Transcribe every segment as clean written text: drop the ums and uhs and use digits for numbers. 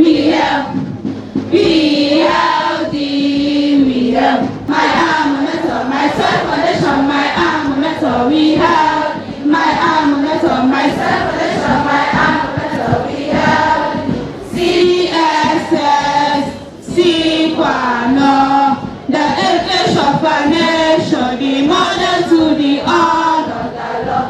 We help. Be healthy, we help. My alma mater, my self foundation, my alma mater, we help. My alma mater, my self foundation, my alma mater, we help. CSS, Sikwano, the education of our nation, the model to the honor, the law.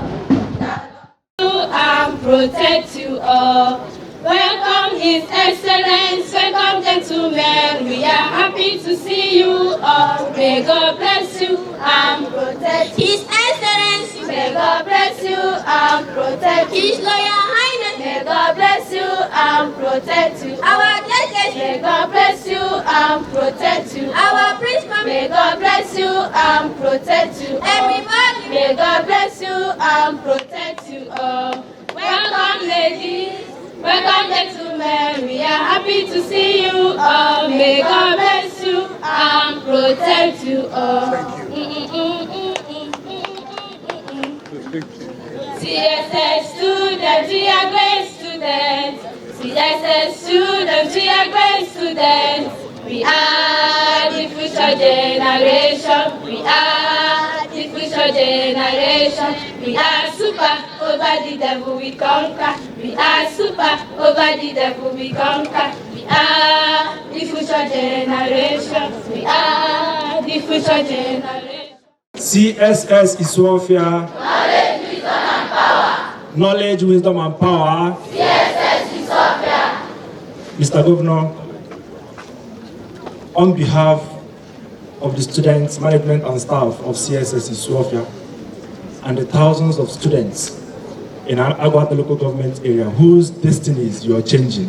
And protect you all. Welcome, His Excellence. Welcome, gentlemen. We are happy to see you all. May God bless you and protect His Excellence. May God bless you and protect His Royal Highness. May God bless you and protect you. Our judges, may God bless you and protect you. Our principal, may God bless you and protect you. Everybody, may God bless you and protect you all. Welcome, ladies. Welcome, gentlemen. We are happy to see you all. May God bless you and protect you all. CSS students, we are great students. CSS students, we are great students. We are the future generation. We are the future generation. We are super over the devil we conquer. We are super over the devil we conquer. We are the future generation. We are the future generation. Css Isuofia. Knowledge, wisdom, and power. Knowledge, wisdom, and power. CSS Isuofia. Mr. Governor, on behalf of the students, management, and staff of Css Isuofia, and the thousands of students in Agwata local government area whose destinies you are changing,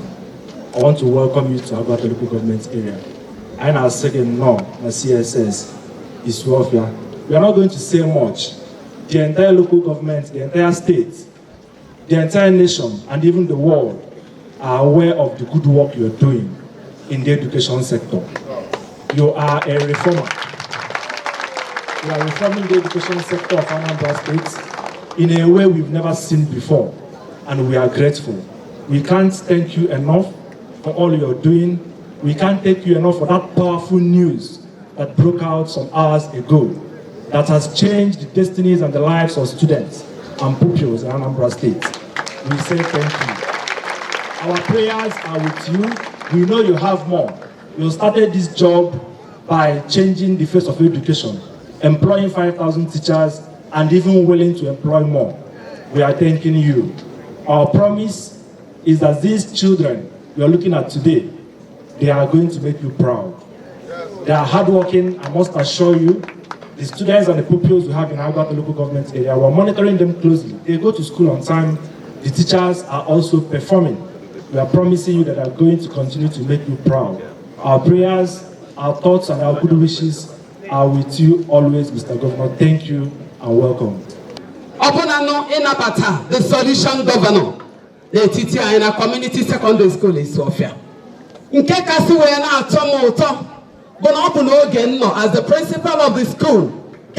I want to welcome you to Agwata local government area. And our second no, the Css Isuofia. We are not going to say much. The entire local government, the entire state, the entire nation, and even the world are aware of the good work you are doing in the education sector. You are a reformer. You are reforming the education sector of Anambra State in a way we've never seen before, and we are grateful. We can't thank you enough for all you're doing. We can't thank you enough for that powerful news that broke out some hours ago that has changed the destinies and the lives of students and pupils in Anambra State. We say thank you. Our prayers are with you. We know you have more. You started this job by changing the face of education, employing 5,000 teachers, and even willing to employ more. We are thanking you. Our promise is that these children you are looking at today, they are going to make you proud. They are hardworking, I must assure you. The students and the pupils we have in Agwata local government area, we're monitoring them closely. They go to school on time. The teachers are also performing. We are promising you that they are going to continue to make you proud. Our prayers, our thoughts, and our good wishes are with you always, Mr. Governor. Thank you and welcome. Opunano Inabata, the solution governor, the teacher in a community secondary school in Isuofia. In Kekasi, we are now Tomo. But as the principal of the school, I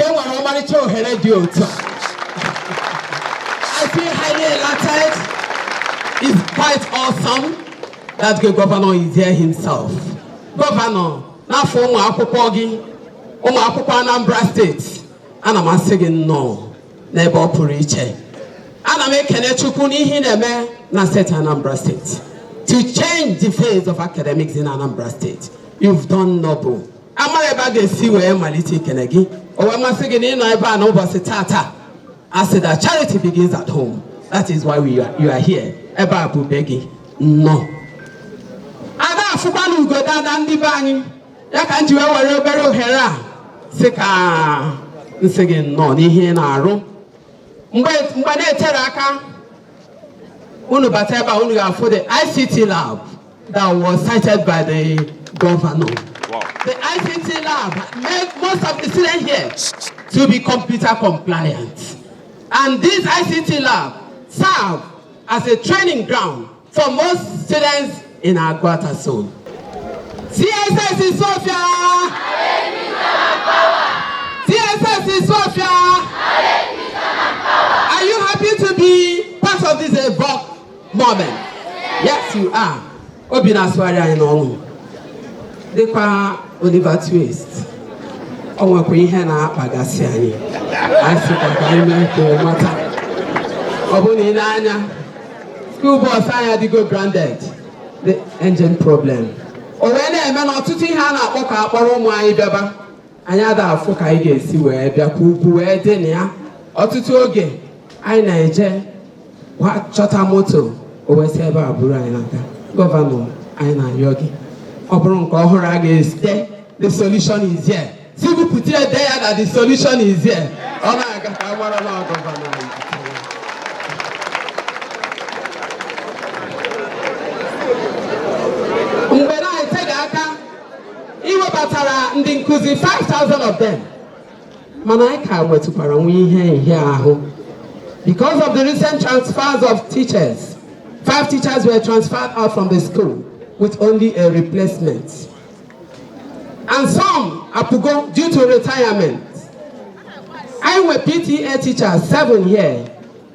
feel highly elated. It's quite awesome that the governor is here himself. Governor, now for Anambra State, and I'm saying no, never puriche. And I'm making a chukuni hineme na set Anambra State to change the face of academics in Anambra State. You've done noble. I said that charity begins at home. That is why you are here. No. The ICT lab that was cited by the governor. Wow. The ICT lab made most of the students here to be computer compliant. And this ICT lab serves as a training ground for most students in Agwata zone. Css Isuofia! Css Isuofia! Are you happy to be part of this evoke moment? Yes, you are. obi na-asụgharị anyị n'ọnụ dịkwa Oliver Twist o nwekwa ihe na-akpagasị anyị sịkwa ka anyị mee nke nwata ọ bụ na ị na-anya school bus anyị adịgo branded the engine problem o wee na-eme na ọtụtụ ihe a na-akpọ ka akpọrọ ụmụ anyị bịaba anyị ada afụ ka anyị ga-esi wee bịa ka ugwu wee dị na ya ọtụtụ oge anyị na-eje chọta moto o wee si ebe a bụrụ anyị n'aka gọvanọ anyị na-arịọ gị ọ bụrụ nke ọhụrụ a ga-esite the solution is here si bupụta ede ya na the solution is here ọ na-aga ka a gbara na gọvanọ anyị mgbe na-eteghị aka iwebatara ndị nkụzi 5,000 of them mana anyị ka nwetụkwara nwe ihe nhịa ahụ because of the recent transfers of teachers. 5 teachers were transferred out from the school with only a replacement. And some are to go due to retirement. I were PTA teachers, 7 here.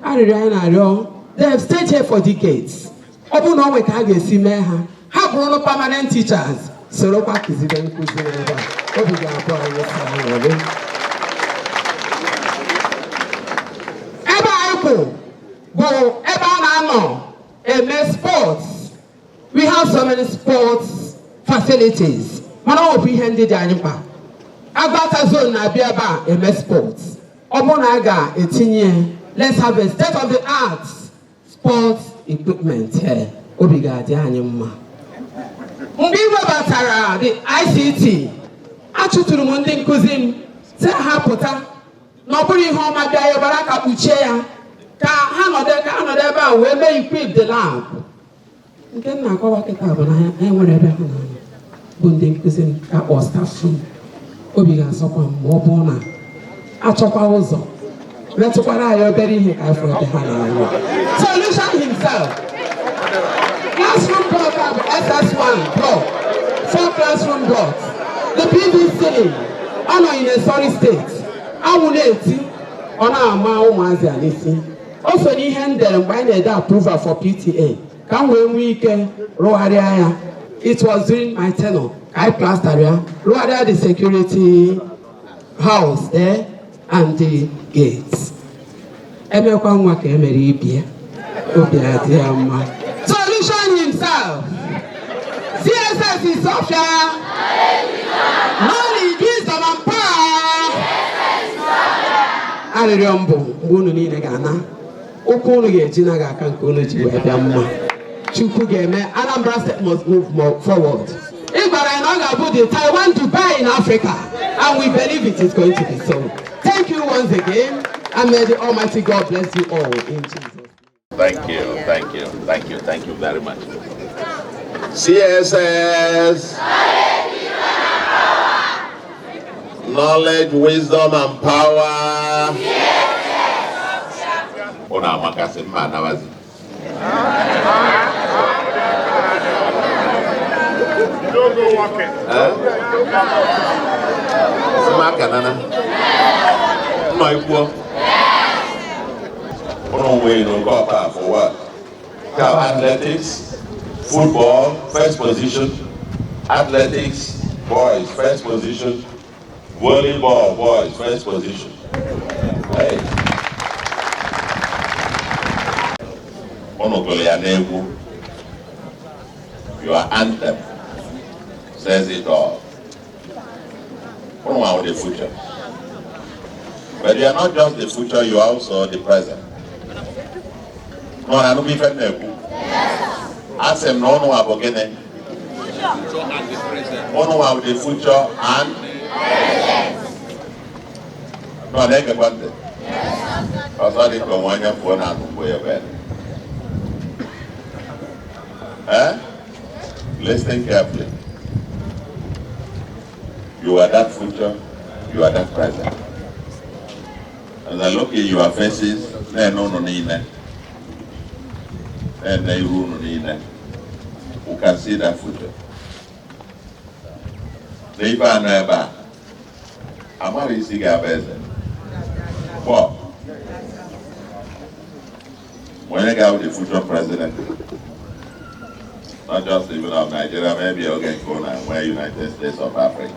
They have stayed here for decades. Obu no we can get simeha. Have grown permanent teachers. So look at this event. Go ever sports. We have so many sports facilities. Man of we handed Anambra. Agata zone na biaba MS sports. Omonaga 18 let's have a state of the art sports equipment here. Obigadi Anambra. Mbiwe batara the ICT. Achuturu monde nkuzim se ha pụta. Na oburu ihe ọma bịa ya bara ka kpuchie ya. Ka ha nọdụ ebe a wee mee equip the lab. Nke nna akọwa kịta bụ na ha nwere ebe ha na bụ ndị nkụzi ka kpọọ staff room. Obi ga-asọkwa ma ọ bụrụ na achọkwa ụzọ metụkwara anyị obere ihe ka afọ ebe ha na-arụ. Solution himself. Classroom block bụ SS1 block. 4 classroom blocks. The PVC ọ nọ in a sorry state. Awụ na-eti ọ na-ama ụmụazị a n'isi. O so n'ihe ndere mgbe anyị na-ede approval for PTA ka m wee nwee ike rụgharịa ya. It was during my tenure ka anyị plaster ya rụgharịa the security house there and the gates. Emekwa nwa ka emere ibie obi adị ya mma. Solution himself. Css Isuofia. Knowledge, wisdom and power. Arịrịọ mbụ mgbe unu niile ga-ana ụkwụ unu ga-eji na ga-aka nke unu ji wee bịa mma. Chukwu ga-eme Anambra State must move more forward. Ị gwara anyị na ọ ga-abụ the Taiwan Dubai in Africa and we believe it is going to be so. Thank you once again and may the Almighty God bless you all in Jesus. Thank you, thank you, thank you, thank you very much. CSS. Knowledge, wisdom, and power. Ona makasi mana wazi. Semaka nana. No ipo. Ono we no go up for what? Athletics, football, first position. Athletics, boys, first position. Volleyball, boys, first position. Hey. Your anthem says it all. The future. But you are not just the future, you are also the present. No, I don't be fair. Ask them no about getting. One the future and no, they can want it. Because I didn't want you for an listen carefully. You are that future, you are that present. As I look at your faces, they no need that. And they rule no need that. Who can see that future? They ban never. I'm not easy to What? When I got the future president, Not just even of Nigeria, maybe again where United States of Africa.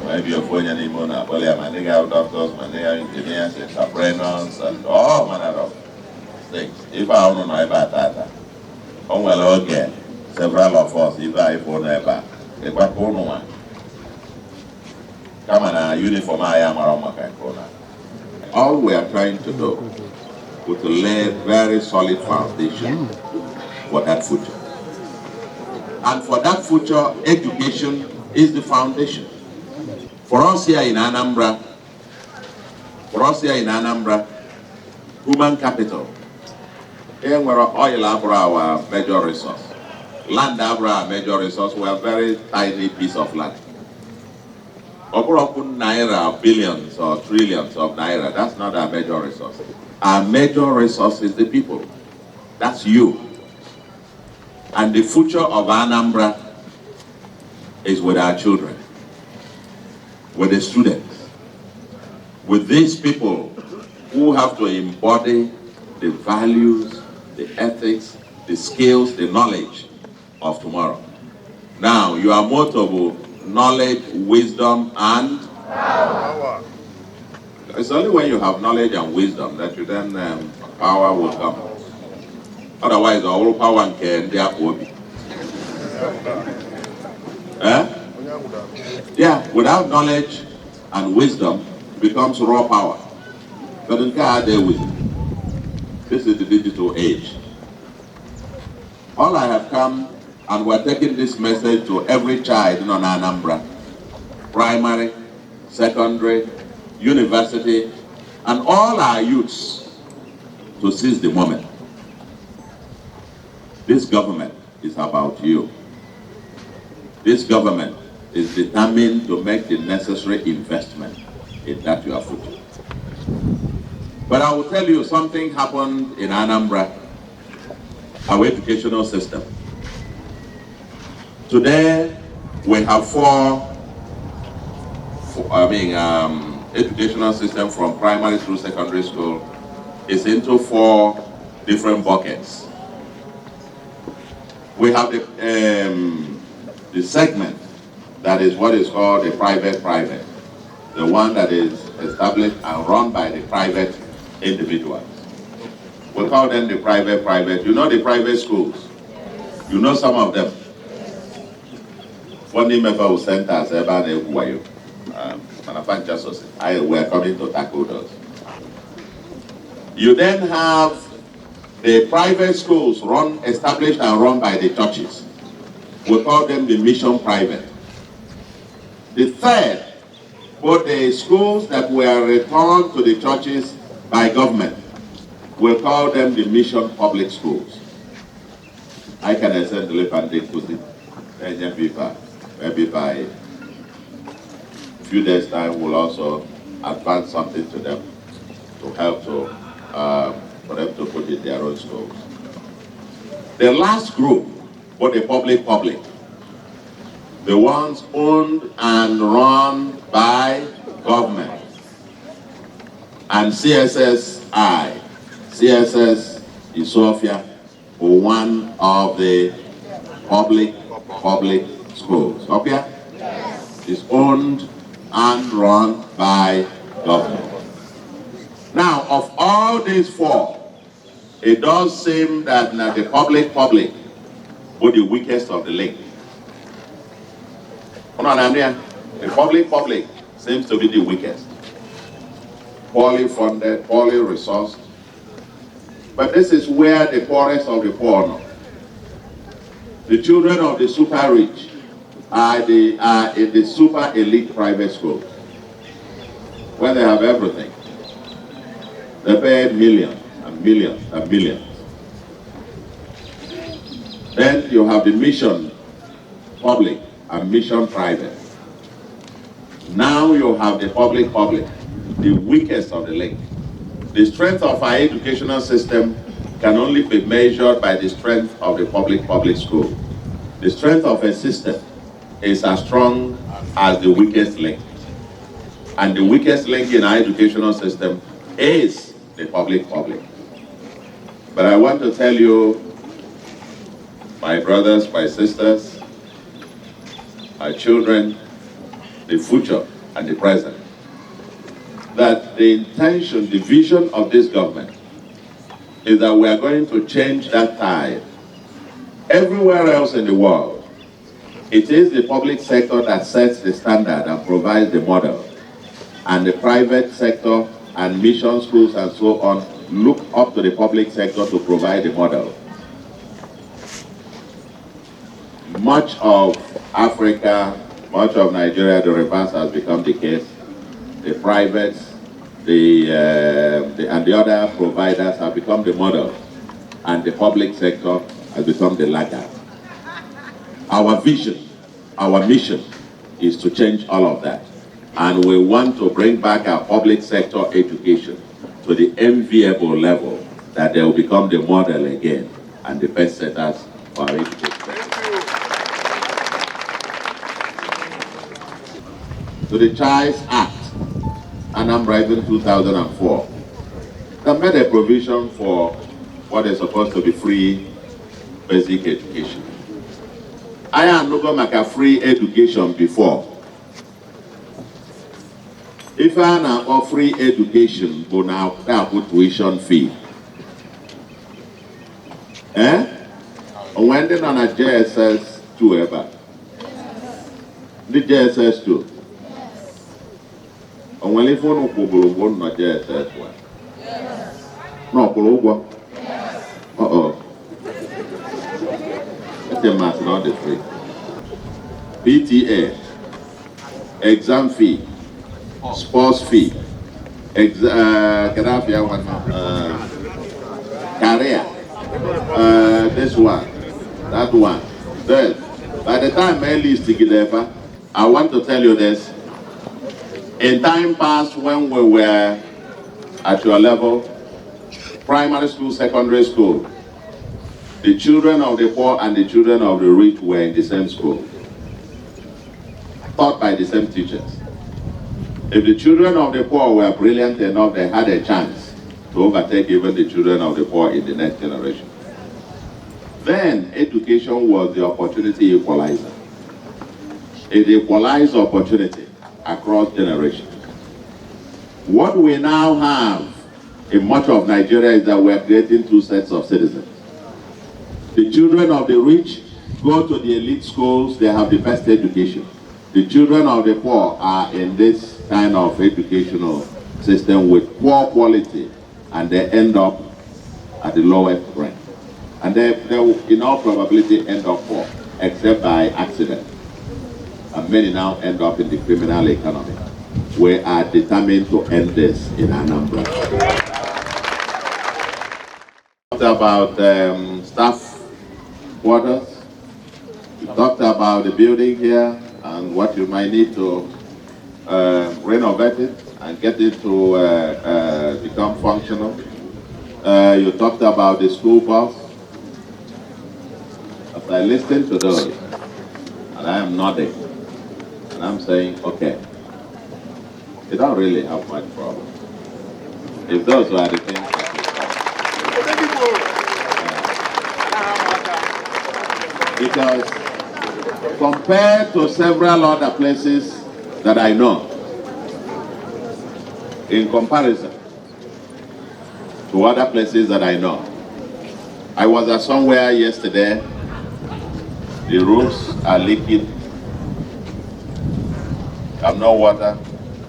Maybe you're going anymore now, but many doctors, many engineers, entrepreneurs, and all manner of things. If I don't know about that, well again, several of us, if I don't know about it, but one. Come on, uniform I am around. All we are trying to do is to lay very solid foundation for that future. And for that future, education is the foundation. For us here in Anambra, human capital, here where oil abra our major resource, land abra our major resource, we are a very tiny piece of land. NAIRA, billions or trillions of NAIRA, that's not our major resource. Our major resource is the people. That's you. And the future of Anambra is with our children, with the students, with these people who have to embody the values, the ethics, the skills, the knowledge of tomorrow. Now, you are motto: knowledge, wisdom, and power. It's only when you have knowledge and wisdom that you then power will come. Otherwise, all power and care they are obi. Yeah, without knowledge and wisdom becomes raw power. But in God, there wisdom. This is the digital age. All I have come, and we're taking this message to every child in Anambra, primary, secondary, university, and all our youths to seize the moment. This government is about you. This government is determined to make the necessary investment in that your future. But I will tell you something happened in Anambra, our educational system. Today, we have educational system from primary through secondary school is into 4 different buckets. We have the segment that is what is called the private, the one that is established and run by the private individuals. We call them the private. You know the private schools? You know some of them? One member who sent us about we're coming to tackle those. You then have the private schools established and run by the churches. We call them the mission private. The third, both the schools that were returned to the churches by government, we call them the mission public schools. I can send the Pandit maybe by a few days' time we'll also advance something to them to help for them to put in their own schools. The last group, but the public, the ones owned and run by government, and Css Isuofia, one of the public schools. Okay? Yes. Is owned and run by government. Now, of all these 4, it does seem that the public was the weakest of the link. The public seems to be the weakest. Poorly funded, poorly resourced. But this is where the poorest of the poor are. The children of the super rich are in the super elite private schools, where they have everything. They pay millions and millions and millions. Then you have the mission public and mission private. Now you have the public, the weakest of the link. The strength of our educational system can only be measured by the strength of the public school. The strength of a system is as strong as the weakest link. And the weakest link in our educational system is the public. But I want to tell you my brothers, my sisters, my children, the future and the present, that the intention, the vision of this government is that we are going to change that tide. Everywhere else in the world, it is the public sector that sets the standard and provides the model, and the private sector and mission schools and so on look up to the public sector to provide the model. Much of Africa, much of Nigeria, the reverse has become the case. The privates, and the other providers have become the model, and the public sector has become the laggard. Our vision, our mission is to change all of that. And we want to bring back our public sector education to the enviable level that they will become the model again and the best setters for our education. To the Child's Act, Anambra in 2004, that made a provision for what is supposed to be free basic education. I am not going to make a free education before. If I am free education, but now I put tuition fee. When they on a JSS 2 ever? The JSS 2. And when if one of not JSS 1? No, Pologo. That's a math, not the free. PTA, exam fee, sports fee, career, this one, that one. Then, by the time I list together, I want to tell you this. In time past, when we were at your level, primary school, secondary school, the children of the poor and the children of the rich were in the same school, taught by the same teachers. If the children of the poor were brilliant enough, they had a chance to overtake even the children of the poor in the next generation. Then education was the opportunity equalizer. It equalized opportunity across generations. What we now have in much of Nigeria is that we are creating two sets of citizens. The children of the rich go to the elite schools, they have the best education. The children of the poor are in this kind of educational system with poor quality, and they end up at the lowest rank. And they will, in all probability, end up poor, except by accident. And many now end up in the criminal economy. We are determined to end this in Anambra. We talked about staff quarters. We talked about the building here and what you might need to renovate it and get it to become functional. You talked about the school bus. As I listened to those, and I am nodding, and I'm saying, okay, you don't really have much problem. If those were the things because compared to several other places that I know, in comparison to other places that I know, I was at somewhere yesterday, the roofs are leaking, have no water,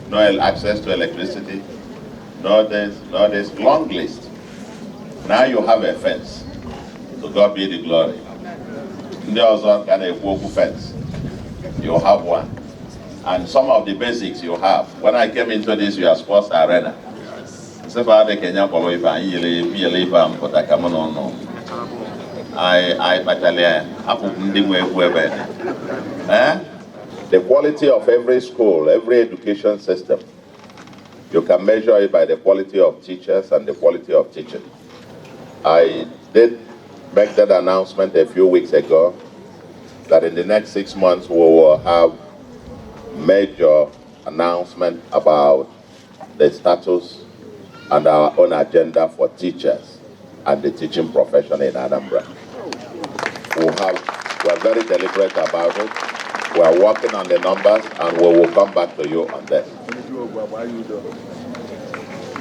no access to electricity, no this, long list. Now you have a fence. To God be the glory. There also kind of a fence. You have one. And some of the basics you have. When I came into this, your sports arena. The quality of every school, every education system, you can measure it by the quality of teachers and the quality of teaching. I did make that announcement a few weeks ago that in the next 6 months we will have major announcement about the status and our own agenda for teachers and the teaching profession in Anambra. we're very deliberate about it. We're working on the numbers, and we will come back to you on that.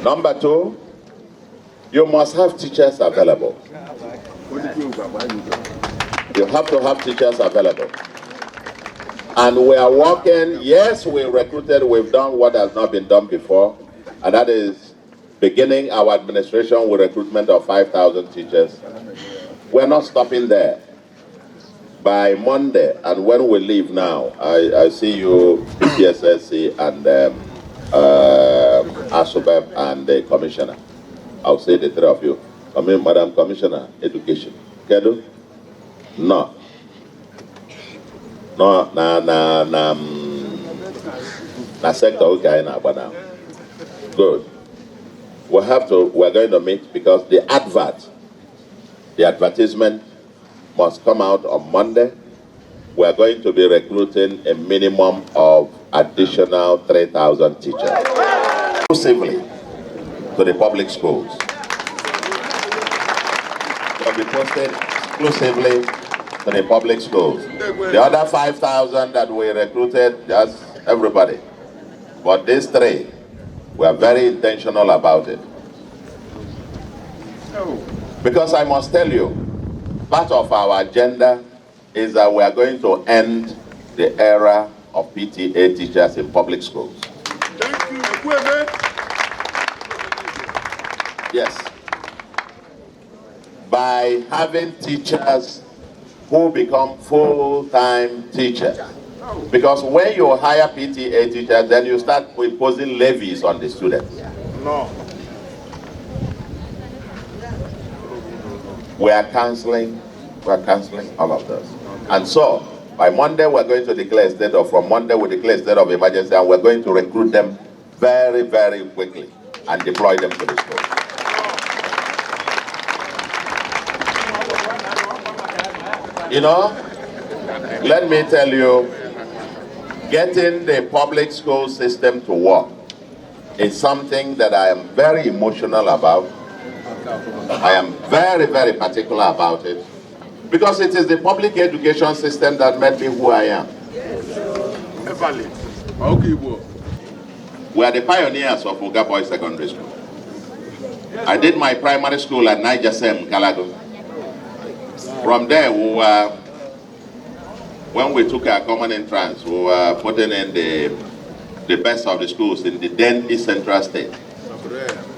Number 2, you must have teachers available. You have to have teachers available. And we are working, yes, we recruited, we've done what has not been done before, and that is beginning our administration with recruitment of 5,000 teachers. We're not stopping there. By Monday, and when we leave now, I see you, PCSSC and ASUBEM and the Commissioner. I'll say the 3 of you. I mean, Madam Commissioner, Education. Kedu? No. No, na sector okay now. Good. We're going to meet because the advertisement must come out on Monday. We're going to be recruiting a minimum of additional 3,000 teachers. Exclusively to the public schools. They'll be posted exclusively to the public schools. The other 5,000 that we recruited, just everybody. But these 3, we are very intentional about it. Because I must tell you, part of our agenda is that we are going to end the era of PTA teachers in public schools. Thank you. Yes. By having teachers who become full-time teachers. Because when you hire PTA teachers, then you start imposing levies on the students. No. We are canceling all of this. And so, by Monday, we're going to declare from Monday, we declare state of emergency, and we're going to recruit them very, very quickly and deploy them to the school. You know, let me tell you, getting the public school system to work is something that I am very emotional about. I am very, very particular about it because it is the public education system that made me who I am. We are the pioneers of Oga Boys Secondary School. I did my primary school at NAIRA Kalago. From there, when we took our common entrance, we were putting in the best of the schools in the then East Central State.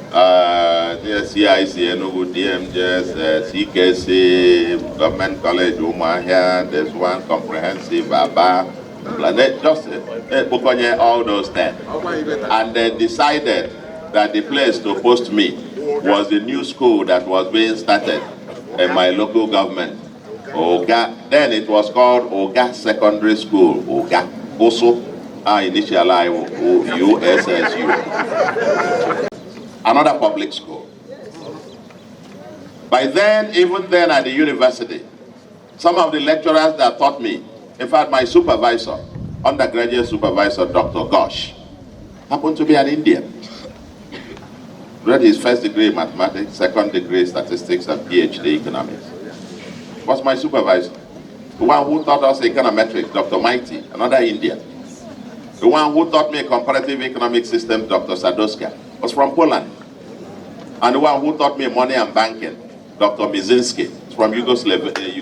CIC, Enugu, DMJS, CKC, Government College, Umahia, there's one comprehensive, Aba, just Bukonye, all those 10. And they decided that the place to post me was the new school that was being started in my local government. Oga, then it was called Oga Secondary School, Oga, also initialized USSU. Another public school. By then, even then at the university, some of the lecturers that taught me, in fact, my supervisor, undergraduate supervisor, Dr. Ghosh, happened to be an Indian. Read his first degree in mathematics, second degree statistics, and PhD economics. Was my supervisor. The one who taught us econometrics, Dr. Mighty, another Indian. The one who taught me comparative economic systems, Dr. Sadowska, was from Poland. And the one who taught me money and banking, Dr. Mizinski, from Yugoslavia. They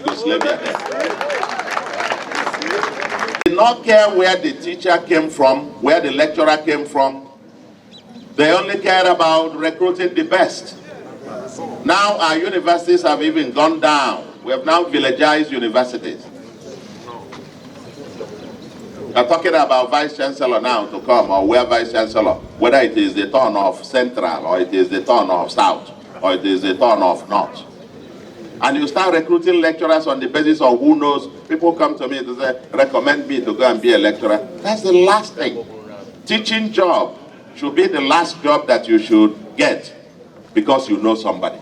did not care where the teacher came from, where the lecturer came from. They only cared about recruiting the best. Now our universities have even gone down. We have now villagized universities. We're talking about Vice Chancellor now to come, or where Vice Chancellor, whether it is the turn of Central, or it is the turn of South, or it is the turn of North. And you start recruiting lecturers on the basis of who knows. People come to me to say, recommend me to go and be a lecturer. That's the last thing. Teaching job should be the last job that you should get because you know somebody.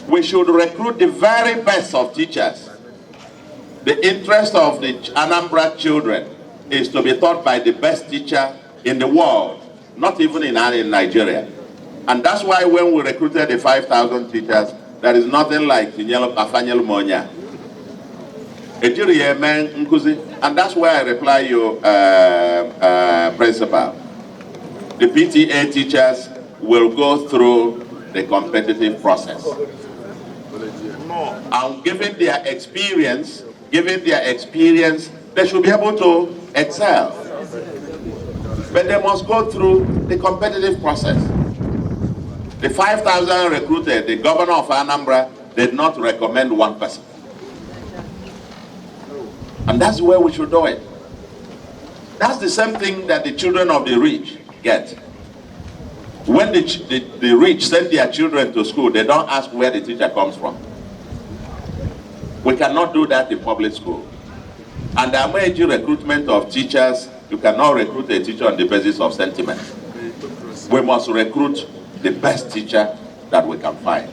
We should recruit the very best of teachers. The interest of the Anambra children is to be taught by the best teacher in the world, not even in Nigeria. And that's why when we recruited the 5,000 teachers, there is nothing like Afanyel Monya. And that's why I reply you, principal. The PTA teachers will go through the competitive process. And given their experience, they should be able to excel. But they must go through the competitive process. The 5,000 recruited, the governor of Anambra did not recommend one person. And that's where we should do it. That's the same thing that the children of the rich get. When the rich send their children to school, they don't ask where the teacher comes from. We cannot do that in public school. And the major recruitment of teachers, you cannot recruit a teacher on the basis of sentiment. We must recruit the best teacher that we can find.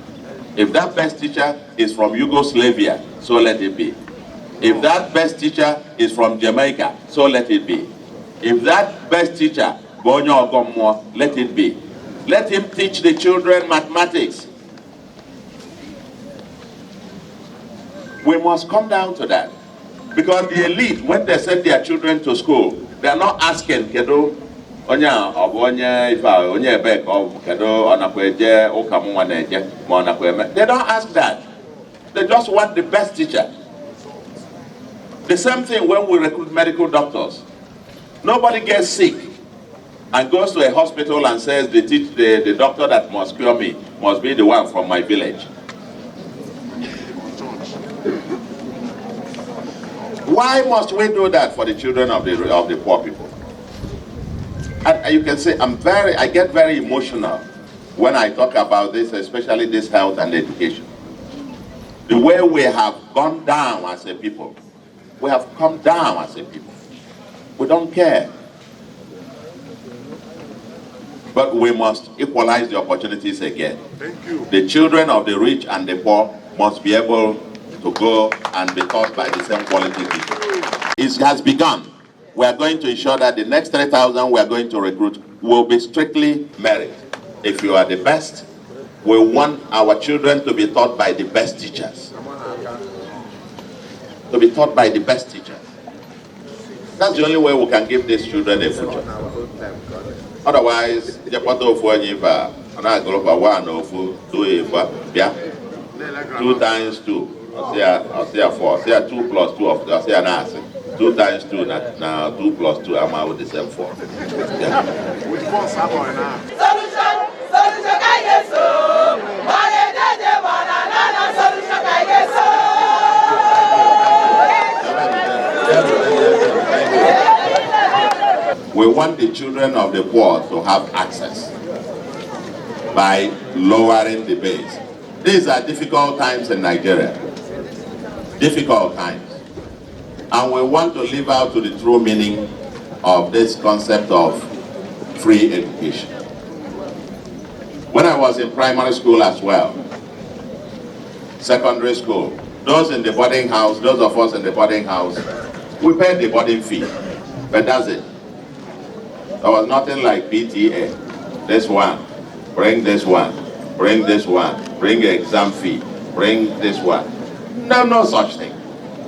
If that best teacher is from Yugoslavia, so let it be. If that best teacher is from Jamaica, so let it be. If that best teacher, Bonyo Ogomo, let it be. Let him teach the children mathematics. We must come down to that. Because the elite, when they send their children to school, they are not asking, Kedo, Onya, Obonya, Ifa, Onya Bek, or Kedo, Onakweje, Okamuaneje, Monakweme. They don't ask that. They just want the best teacher. The same thing when we recruit medical doctors. Nobody gets sick and goes to a hospital and says the doctor that must cure me must be the one from my village. Why must we do that for the children of the poor people? And you can say I get very emotional when I talk about this, especially this health and education. The way we have gone down as a people. We have come down as a people. We don't care. But we must equalize the opportunities again. Thank you. The children of the rich and the poor must be able to go and be taught by the same quality teacher. It has begun. We are going to ensure that the next 3,000 we are going to recruit will be strictly merit. If you are the best, we want our children to be taught by the best teachers. To be taught by the best teachers. That's the only way we can give these children a future. Otherwise, two times 2. I'll say 4. Say 2 plus 2 of I'll say an answer. 2 times 2 now 2 plus 2 I'm out with the same 4. Yeah. Which one's happening now? We want the children of the poor to have access by lowering the base. These are difficult times in Nigeria. Difficult times. And we want to live out to the true meaning of this concept of free education. When I was in primary school as well, secondary school, those in the boarding house, those of us in the boarding house, we paid the boarding fee, but that's it. There was nothing like PTA. This one, bring this one, bring this one, bring an exam fee, bring this one. No such thing.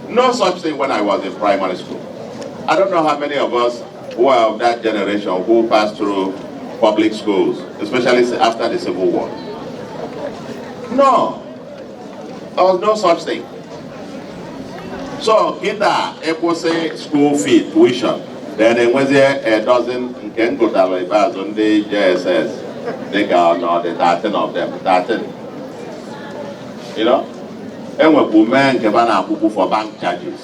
No such thing when I was in primary school. I don't know how many of us who are of that generation who passed through public schools, especially after the Civil War. No, there was no such thing. So, kita say school fee, tuition. Then there was a dozen can go to on the JSS. They got the 13 of them, 13. You know? And when women can for bank charges.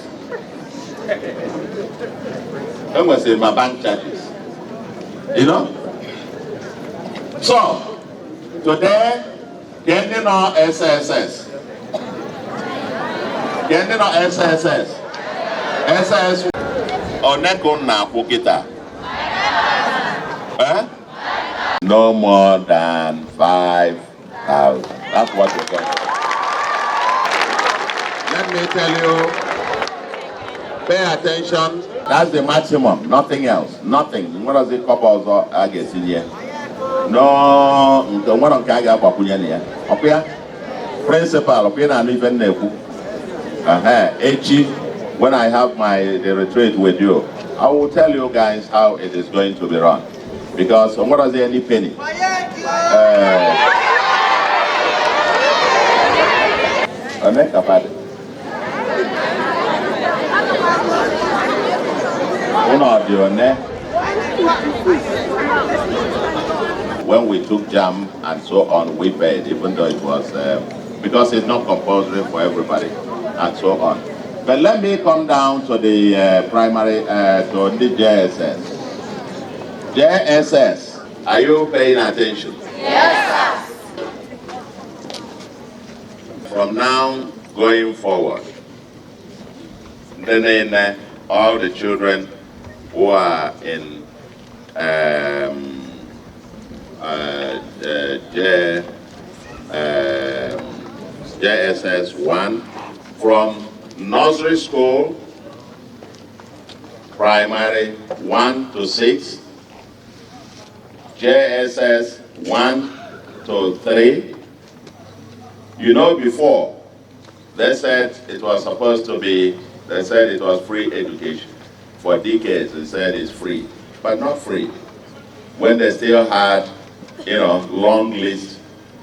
And we say my bank charges. You know? So, today, can you know SSS? Can you know SSS? SSS. Onekun na Pukita. No more than 5,000. That's what we're going to do. Let me tell you, pay attention. That's the maximum, nothing else. Nothing. What does it couple I guess in here? No, one on Kaga Papunya here. Okay? Principal, okay, and even Neku. Echi. when I have the retreat with you, I will tell you guys how it is going to be run. Because what is any penny? When we took jam and so on, we paid, even though it was, because it's not compulsory for everybody, and so on. But let me come down to the primary, to the JSS. JSS, are you paying attention? Yes, sir. From now going forward, then all the children who are in JSS 1 from nursery school, primary 1 to 6, JSS 1 to 3. You know, before, they said it was supposed to be, they said it was free education. For decades, they said it's free, but not free. When they still had, long lists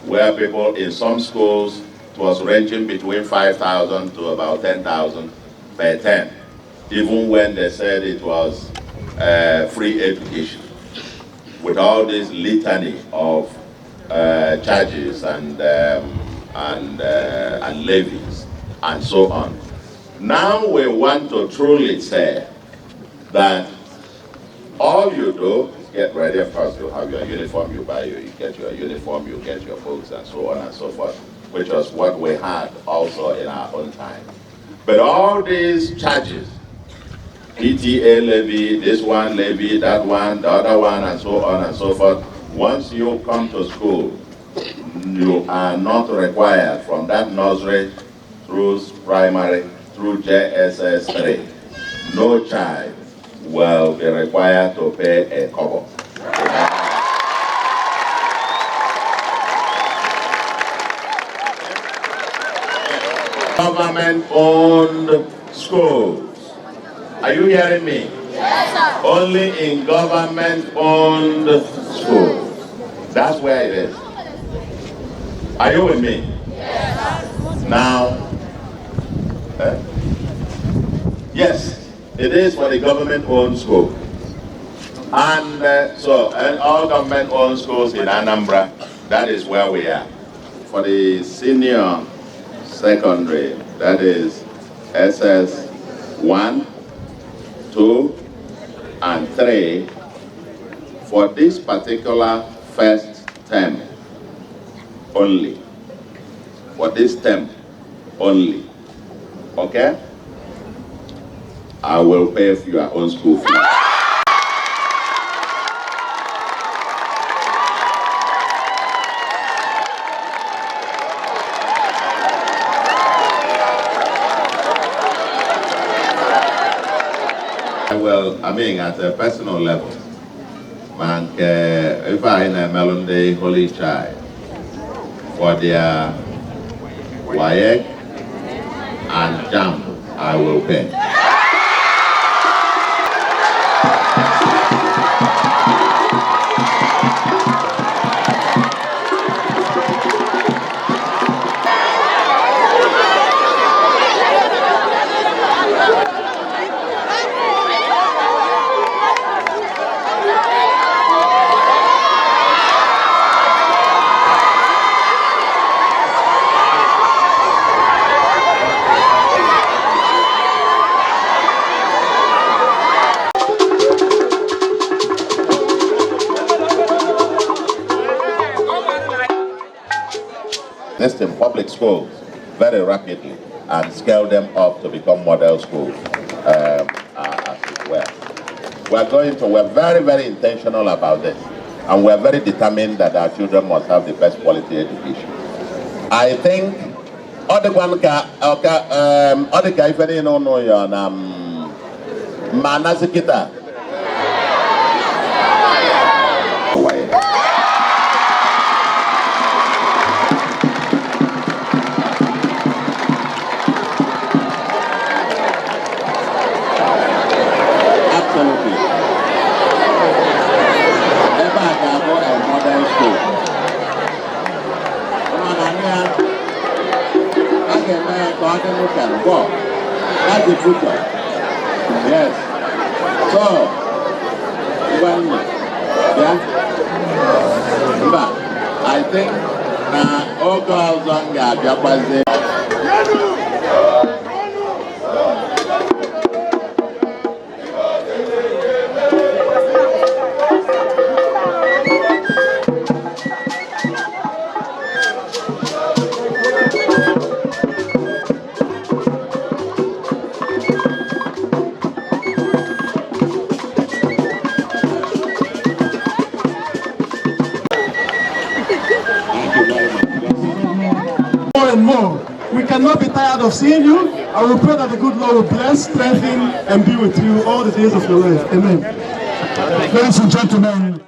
where people in some schools, it was ranging between 5,000 to about 10,000 per term, even when they said it was free education, with all this litany of charges and levies and so on. Now we want to truly say that all you do is get ready. Of course, you have your uniform, you get your uniform, you get your books, and so on and so forth, which was what we had also in our own time. But all these charges, PTA levy, this one levy, that one, the other one, and so on and so forth, once you come to school, you are not required from that nursery through primary, through JSS 3. No child will be required to pay a kobo. Government-owned schools. Are you hearing me? Yes, sir. Only in government-owned schools. That's where it is. Are you with me? Yes. Now, yes, it is for the government-owned school. And and all government-owned schools in Anambra, that is where we are. For the senior secondary, that is SS 1, 2, and 3, for this particular first term only. For this term only. Okay? I will pay for your own school fee. Well, I mean, at a personal level, man, if I in a Melonday Holy Child for their WAEC and JAM, I will pay. Invest in public schools very rapidly and scale them up to become model schools as well. We're very, very intentional about this, and we're very determined that our children must have the best quality education. I think Manasikita. Absolutely. Never have a modern school. Come on, Ania. I can make a look at walk. That's the future. Yes. So, yeah. But I think all girls on the more and more. We cannot be tired of seeing you. I will pray that the good Lord will bless, strengthen, and be with you all the days of your life. Amen. Ladies and gentlemen,